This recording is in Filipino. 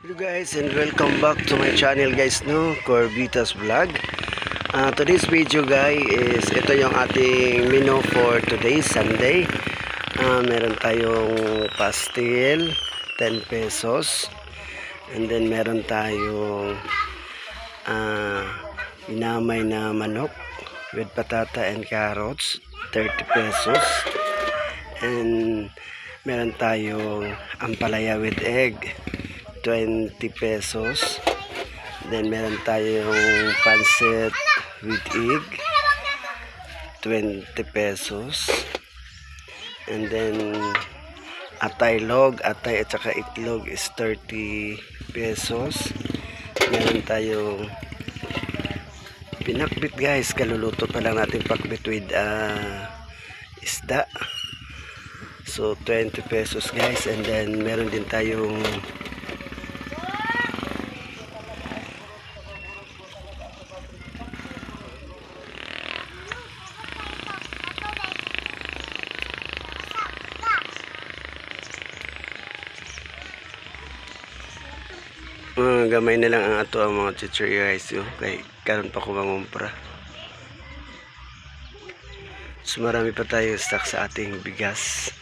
Hello guys, and welcome back to my channel guys, no, Corbitas Vlog. Today's video guys is ito yung ating menu for today, Sunday. Meron tayong pastel, 10 pesos. And then meron tayong inamay na manok with patata and carrots, 30 pesos. And meron tayong ampalaya with egg, 20 pesos. Then meron tayong pancit with egg, 20 pesos. And then atay at saka itlog is 30 pesos. Meron tayong pinakbit guys, kaluluto pa lang natin pakbit with isda, so 20 pesos guys. And then meron din tayong gamay na lang ang ato ang mga chichirya guys, kay karon pa ko mangumpra. So marami pa tayong stock sa ating bigas.